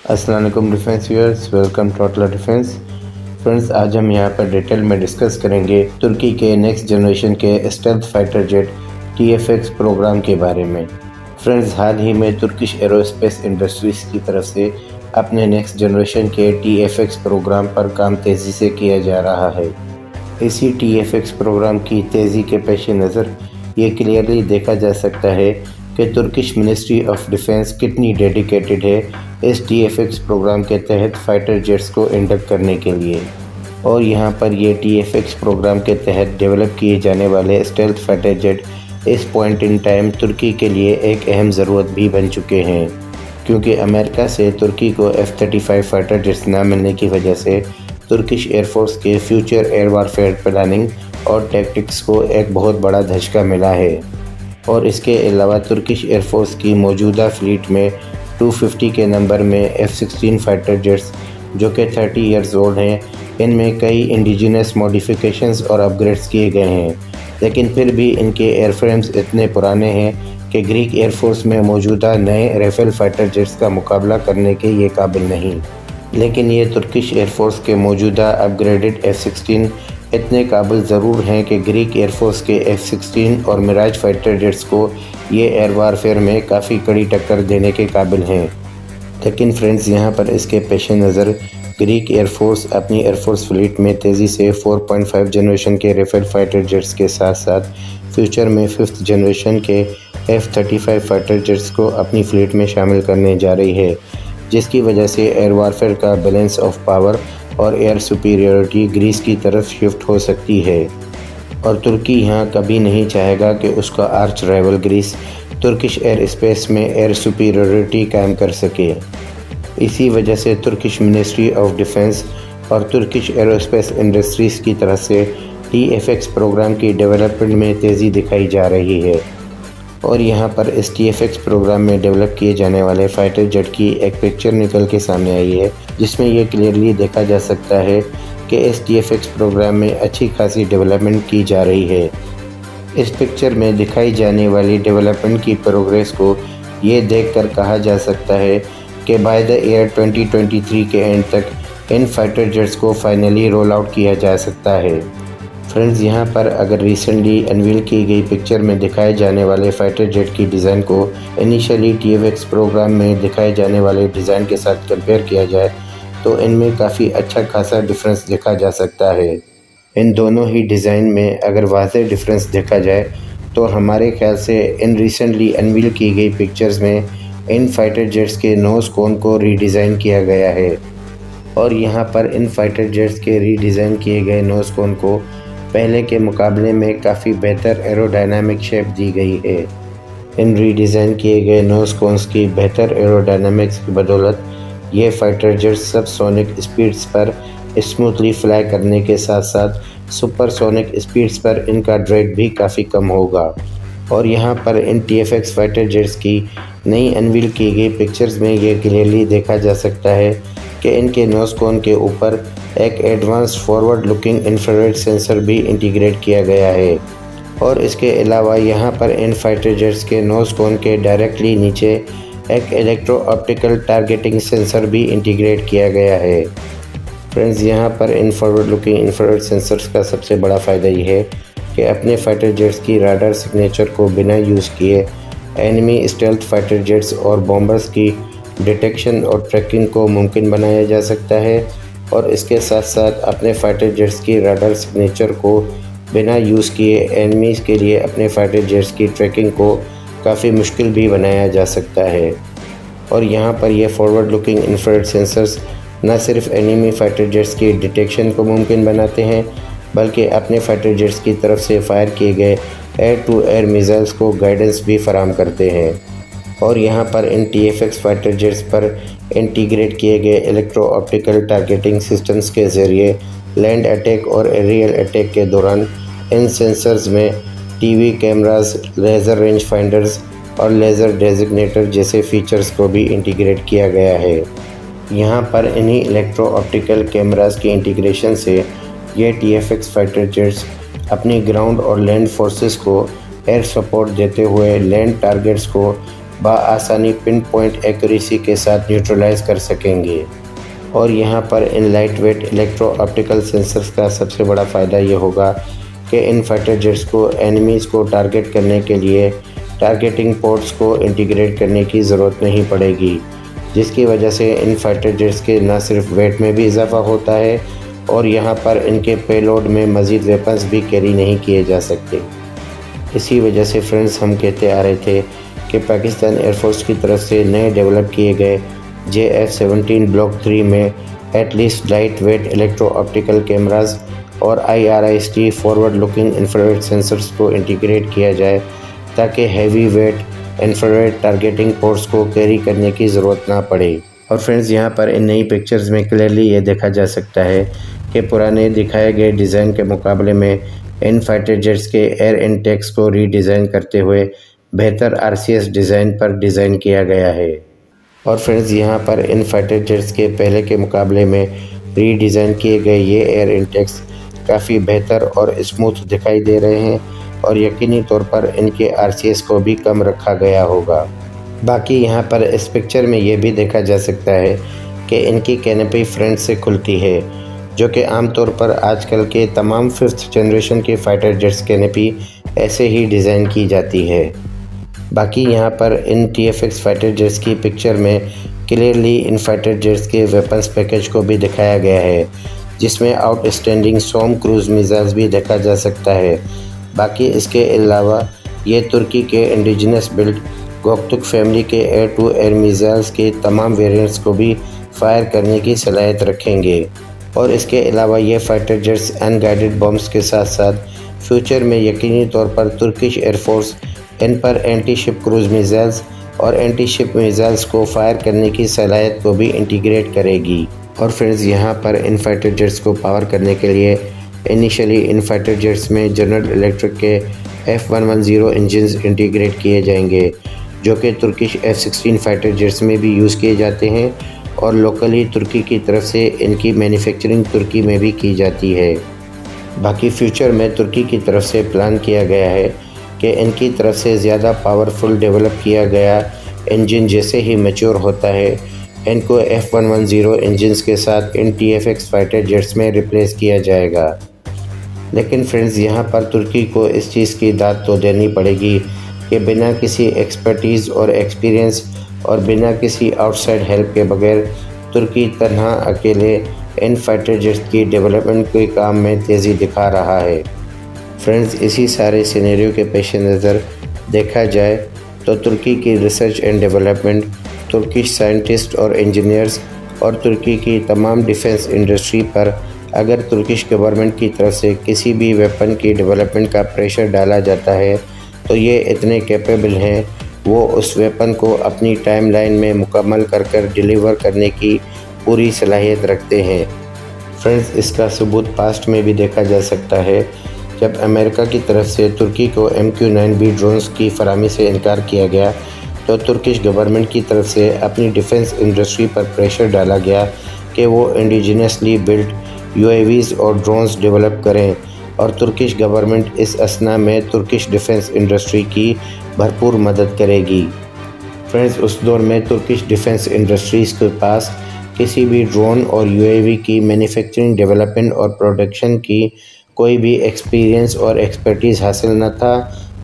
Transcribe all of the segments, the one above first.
अस्सलाम वालेकुम defence viewers, welcome to अटला डिफेंस। फ्रेंड्स, आज हम यहाँ पर डिटेल में डिस्कस करेंगे तुर्की के नेक्स्ट जनरेशन के stealth fighter jet TFX programme के बारे में। फ्रेंड्स, हाल ही में तुर्किश एरोस्पेस इंडस्ट्रीज़ की तरफ से अपने नेक्स्ट जनरेशन के TFX प्रोग्राम पर काम तेज़ी से किया जा रहा है। इसी TFX प्रोग्राम की तेज़ी के पेश नज़र ये क्लियरली देखा जा सकता है कि तुर्किश मिनिस्ट्री ऑफ डिफेंस कितनी डेडिकेटेड है इस TFX प्रोग्राम के तहत फाइटर जेट्स को इंडक्ट करने के लिए। और यहाँ पर ये TFX प्रोग्राम के तहत डेवलप किए जाने वाले स्टेल्थ फाइटर जेट इस पॉइंट इन टाइम तुर्की के लिए एक अहम ज़रूरत भी बन चुके हैं, क्योंकि अमेरिका से तुर्की को F-35 फाइटर जेट्स ना मिलने की वजह से तुर्किश एयरफोर्स के फ्यूचर एयर वारफेयर प्लानिंग और टैक्टिक्स को एक बहुत बड़ा धचका मिला है। और इसके अलावा तुर्किश एयरफोर्स की मौजूदा फ्लीट में 250 के नंबर में F-16 फाइटर जेट्स जो कि 30 ईयर्स ओल्ड हैं, इनमें कई इंडिजिनस मॉडिफिकेशंस और अपग्रेड्स किए गए हैं, लेकिन फिर भी इनके एयरफ्रेम्स इतने पुराने हैं कि ग्रीक एयरफोर्स में मौजूदा नए राफेल फाइटर जेट्स का मुकाबला करने के ये काबिल नहीं। लेकिन ये तुर्किश एयरफोर्स के मौजूदा अपग्रेडेड F-16 इतने काबिल ज़रूर हैं कि ग्रीक एयरफोर्स के F-16 और मिराज फाइटर जेट्स को ये एयर वारफेयर में काफ़ी कड़ी टक्कर देने के काबिल हैं। लेकिन फ्रेंड्स, यहाँ पर इसके पेश नज़र ग्रीक एयरफोर्स अपनी एयरफोर्स फ्लीट में तेज़ी से 4.5 जनरेशन के राफेल फाइटर जेट्स के साथ साथ फ्यूचर में 5th जनरेशन के F-35 फाइटर जेट्स को अपनी फ्लीट में शामिल करने जा रही है, जिसकी वजह से एयर वारफेयर का बैलेंस ऑफ पावर और एयर सुपीरियरिटी ग्रीस की तरफ शिफ्ट हो सकती है। और तुर्की यहाँ कभी नहीं चाहेगा कि उसका arch rival Greece Turkish air space में एयर सुपीरियरिटी कायम कर सके। इसी वजह से तुर्किश मिनिस्ट्री ऑफ डिफेंस और तुर्किश एरोस्पेस इंडस्ट्रीज़ की तरफ से TFX प्रोग्राम की डेवलपमेंट में तेज़ी दिखाई जा रही है। और यहाँ पर इस TFX प्रोग्राम में डेवलप किए जाने वाले फाइटर जेट की एक पिक्चर निकल के सामने आई है, जिसमें ये क्लियरली देखा जा सकता है कि इस TFX प्रोग्राम में अच्छी खासी डेवलपमेंट की जा रही है। इस पिक्चर में दिखाई जाने वाली डेवलपमेंट की प्रोग्रेस को ये देखकर कहा जा सकता है कि बाय द ईयर 2023 के एंड तक इन फाइटर जेट्स को फाइनली रोल आउट किया जा सकता है। फ्रेंड्स, यहाँ पर अगर रिसेंटली अनवील की गई पिक्चर में दिखाए जाने वाले फाइटर जेट की डिज़ाइन को इनिशियली TFX प्रोग्राम में दिखाए जाने वाले डिज़ाइन के साथ कंपेयर किया जाए तो इनमें काफ़ी अच्छा खासा डिफरेंस देखा जा सकता है। इन दोनों ही डिज़ाइन में अगर वाज़ेह डिफरेंस देखा जाए तो हमारे ख्याल से इन रिसेंटली अनवील की गई पिक्चर्स में इन फाइटर जेट्स के नोज़ कोन को रीडिज़ाइन किया गया है। और यहाँ पर इन फाइटर जेट्स के रीडिज़ाइन किए गए नोज़ कोन को पहले के मुकाबले में काफ़ी बेहतर एरोडायनामिक शेप दी गई है। इन रीडिज़ाइन किए गए नोज़ कोन्स की बेहतर एरोडायनामिक्स की बदौलत ये फाइटर जेट्स सबसोनिक स्पीड्स पर स्मूथली फ्लाई करने के साथ साथ सुपरसोनिक स्पीड्स पर इनका ड्रैग भी काफ़ी कम होगा। और यहाँ पर इन TFX फाइटर जेट्स की नई अनवील की गई पिक्चर्स में ये क्लियरली देखा जा सकता है कि इनके नोज़ कोन के ऊपर एक advance forward looking infrared sensor भी इंटीग्रेट किया गया है। और इसके अलावा यहाँ पर इन फाइटर जेट्स के नोज़ कोन के डायरेक्टली नीचे एक इलेक्ट्रो ऑप्टिकल टारगेटिंग सेंसर भी इंटीग्रेट किया गया है। फ्रेंड्स, यहाँ पर in forward looking infrared sensors का सबसे बड़ा फ़ायदा ये है कि अपने फाइटर जेट्स की राडार सिग्नेचर को बिना यूज़ किए एनिमी स्टेल्थ फाइटर जेट्स और बॉम्बर्स की डिटेक्शन और ट्रैकिंग को मुमकिन बनाया जा सकता है। और इसके साथ साथ अपने फाइटर जेट्स की राडार सिग्नेचर को बिना यूज़ किए एनिमीज़ के लिए अपने फाइटर जेट्स की ट्रैकिंग को काफ़ी मुश्किल भी बनाया जा सकता है। और यहाँ पर यह फॉरवर्ड लुकिंग इंफ्रारेड सेंसर्स न सिर्फ एनिमी फाइटर जेट्स की डिटेक्शन को मुमकिन बनाते हैं, बल्कि अपने फाइटर जेट्स की तरफ से फायर किए गए एयर टू एयर मिसाइल्स को गाइडेंस भी फराहम करते हैं। और यहाँ पर इन TFX फाइटर जेट्स पर इंटीग्रेट किए गए इलेक्ट्रो ऑप्टिकल टारगेटिंग सिस्टम्स के ज़रिए लैंड अटैक और एरियल अटैक के दौरान इन सेंसर्स में TV cameras, laser range finders और लेज़र डेजिग्नेटर जैसे फीचर्स को भी इंटीग्रेट किया गया है। यहाँ पर इन्हीं इलेक्ट्रो ऑप्टिकल कैमरास की इंटीग्रेशन से ये TFX फाइटर जेट्स अपनी ग्राउंड और लैंड फोर्सेस को एयर सपोर्ट देते हुए लैंड टारगेट्स को बआसानी पिन पॉइंट एक्यूरेसी के साथ न्यूट्रलाइज कर सकेंगे। और यहाँ पर in light weight electro optical sensors का सबसे बड़ा फ़ायदा ये होगा कि इन फाइटर जेट्स को एनिमीज़ को टारगेट करने के लिए टारगेटिंग पोर्ट्स को इंटीग्रेट करने की ज़रूरत नहीं पड़ेगी, जिसकी वजह से इन फाइटर जेट्स के न सिर्फ वेट में भी इजाफा होता है और यहाँ पर इनके पेलोड में मज़ीद वेपन्स भी कैरी नहीं किए जा सकते। इसी वजह से फ्रेंड्स हम कहते आ रहे थे कि पाकिस्तान एयरफोर्स की तरफ से नए डेवलप किए गए JF-17 ब्लॉक 3 में at least light weight electro optical cameras और IRIST forward looking infrared sensors को इंटीग्रेट किया जाए ताकि heavy weight infrared targeting ports को कैरी करने की ज़रूरत ना पड़े। और फ्रेंड्स यहाँ पर इन नई पिक्चर्स में क्लियरली ये देखा जा सकता है कि पुराने दिखाए गए डिज़ाइन के मुकाबले में इन फाइटर जेट्स के एयर इनटेक्स को रीडिज़ाइन करते हुए बेहतर RCS डिज़ाइन पर डिज़ाइन किया गया है। और फ्रेंड्स यहाँ पर इन फाइटर जेट्स के पहले के मुकाबले में रीडिज़ाइन किए गए ये एयर इनटेक्स काफ़ी बेहतर और स्मूथ दिखाई दे रहे हैं और यकीनी तौर पर इनके RCS को भी कम रखा गया होगा। बाकी यहाँ पर इस पिक्चर में ये भी देखा जा सकता है कि इनकी कैनोपी फ्रंट से खुलती है, जो कि आमतौर पर आजकल के तमाम 5th जनरेशन के फाइटर जेट्स कैनोपी ऐसे ही डिज़ाइन की जाती है। बाकी यहाँ पर इन TFX फाइटर जेट्स की पिक्चर में क्लियरली इन फाइटर जेट्स के वेपन्स पैकेज को भी दिखाया गया है, जिसमें आउटस्टैंडिंग सोम क्रूज़ मिसाइल्स भी देखा जा सकता है। बाकी इसके अलावा ये तुर्की के इंडिजिनस बिल्ड गोक्तुक फैमिली के एयर टू एयर मिसाइल्स के तमाम वेरिएंट्स को भी फायर करने की सलाहियत रखेंगे। और इसके अलावा ये फाइटर जेट्स अनगाइडेड बॉम्ब्स के साथ साथ फ्यूचर में यकीनी तौर पर तुर्किश एयरफोर्स इन पर एंटी शिप क्रूज़ मिसाइल्स और एंटी शिप मिसाइल्स को फायर करने की सलाहियत को भी इंटीग्रेट करेगी। और फ्रेंड्स यहाँ पर इन फाइटर जेट्स को पावर करने के लिए इनिशियली इन फाइटर जेट्स में जनरल इलेक्ट्रिक के F110 इंजन्स इंटीग्रेट किए जाएंगे, जो कि तुर्किश F-16 फाइटर जेट्स में भी यूज़ किए जाते हैं और लोकली तुर्की की तरफ से इनकी मैन्युफैक्चरिंग तुर्की में भी की जाती है। बाकी फ्यूचर में तुर्की की तरफ से प्लान किया गया है कि इनकी तरफ से ज़्यादा पावरफुल डेवलप किया गया इंजन जैसे ही मैच्योर होता है, इनको F110 इंजन्स के साथ इन TFX फाइटर जेट्स में रिप्लेस किया जाएगा। लेकिन फ्रेंड्स यहाँ पर तुर्की को इस चीज़ की दाद तो देनी पड़ेगी कि बिना किसी एक्सपर्टीज़ और एक्सपीरियंस और बिना किसी आउटसाइड हेल्प के बगैर तुर्की तन्हा अकेले इन फाइटर जेट्स की डेवलपमेंट के काम में तेज़ी दिखा रहा है। फ्रेंड्स इसी सारे सिनेरियो के पेश नज़र देखा जाए तो तुर्की की research and development, Turkish scientist और इंजीनियर्स और तुर्की की तमाम डिफेंस इंडस्ट्री पर अगर तुर्किश गवर्नमेंट की तरफ से किसी भी वेपन की डेवलपमेंट का प्रेशर डाला जाता है तो ये इतने कैपेबल हैं, वो उस वेपन को अपनी टाइमलाइन में मुकम्मल कर डिलीवर करने की पूरी सलाहियत रखते हैं। फ्रेंड्स इसका सबूत पास्ट में भी देखा जा सकता है, जब अमेरिका की तरफ से तुर्की को MQ-9B ड्रोन्स की फराहमी से इनकार किया गया तो तुर्किश गवर्नमेंट की तरफ से अपनी डिफेंस इंडस्ट्री पर प्रेशर डाला गया कि वो इंडिजिनसली बिल्ड UAVs और ड्रोन्स डेवलप करें और तुर्किश गवर्नमेंट इस असना में तुर्किश डिफेंस इंडस्ट्री की भरपूर मदद करेगी। फ्रेंड्स उस दौर में तुर्किश डिफेंस इंडस्ट्रीज़ के पास किसी भी ड्रोन और UAV की मैन्युफैक्चरिंग, डेवलपमेंट और प्रोडक्शन की कोई भी एक्सपीरियंस और एक्सपर्टीज़ हासिल न था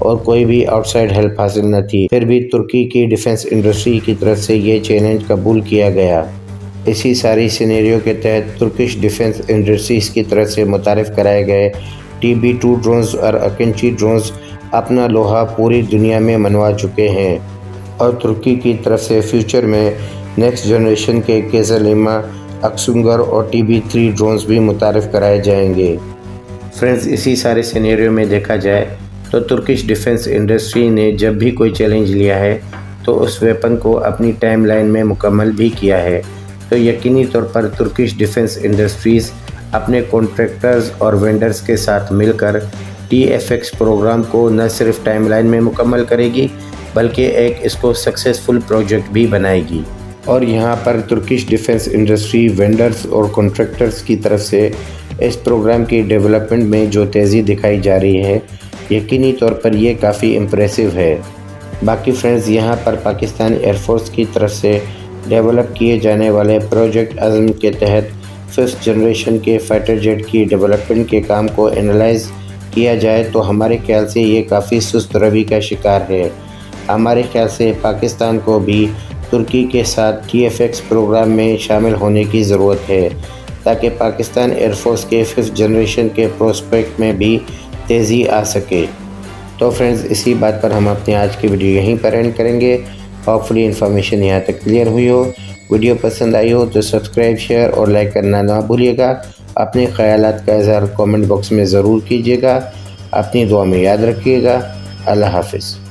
और कोई भी आउटसाइड हेल्प हासिल न थी। फिर भी तुर्की की डिफेंस इंडस्ट्री की तरफ से ये चैलेंज कबूल किया गया। इसी सारी सिनेरियो के तहत तुर्किश डिफेंस इंडस्ट्रीज़ की तरफ से मुतारिफ़ कराए गए TB2 ड्रोन्स और अकिंची ड्रोन्स अपना लोहा पूरी दुनिया में मनवा चुके हैं और तुर्की की तरफ से फ्यूचर में नेक्स्ट जनरेशन के केज़लिमा, अक्सुंगर और TB3 ड्रोन्स भी मुतारिफ़ कराए जाएंगे। फ्रेंड्स इसी सारे सिनेरियो में देखा जाए तो तुर्किश डिफेंस इंडस्ट्री ने जब भी कोई चैलेंज लिया है तो उस वेपन को अपनी टाइमलाइन में मुकम्मल भी किया है। तो यकीनी तौर पर तुर्किश डिफेंस इंडस्ट्रीज़ अपने कॉन्ट्रैक्टर्स और वेंडर्स के साथ मिलकर TFX प्रोग्राम को न सिर्फ टाइमलाइन में मुकम्मल करेगी बल्कि एक इसको सक्सेसफुल प्रोजेक्ट भी बनाएगी। और यहाँ पर तुर्किश डिफेंस इंडस्ट्री वेंडर्स और कॉन्ट्रैक्टर्स की तरफ से इस प्रोग्राम की डेवलपमेंट में जो तेज़ी दिखाई जा रही है, यकीनी तौर पर यह काफ़ी इम्प्रेसिव है। बाकी फ्रेंड्स, यहाँ पर पाकिस्तान एयरफोर्स की तरफ से डेवलप किए जाने वाले प्रोजेक्ट अज़म के तहत 5th जनरेशन के फाइटर जेट की डेवलपमेंट के काम को एनालाइज किया जाए तो हमारे ख्याल से ये काफ़ी सुस्त रवि का शिकार है। हमारे ख्याल से पाकिस्तान को भी तुर्की के साथ TFX प्रोग्राम में शामिल होने की ज़रूरत है ताकि पाकिस्तान एयरफोर्स के 5th जनरेशन के प्रोस्पेक्ट में भी तेज़ी आ सके। तो फ्रेंड्स, इसी बात पर हम अपनी आज की वीडियो यहीं पर एंड करेंगे। होपफुली इन्फॉर्मेशन यहाँ तक क्लियर हुई हो। वीडियो पसंद आई हो तो सब्सक्राइब, शेयर और लाइक करना ना भूलिएगा। अपने ख्यालात का इज़हार कमेंट बॉक्स में ज़रूर कीजिएगा। अपनी दुआ में याद रखिएगा। अल्लाह हाफ़िज़।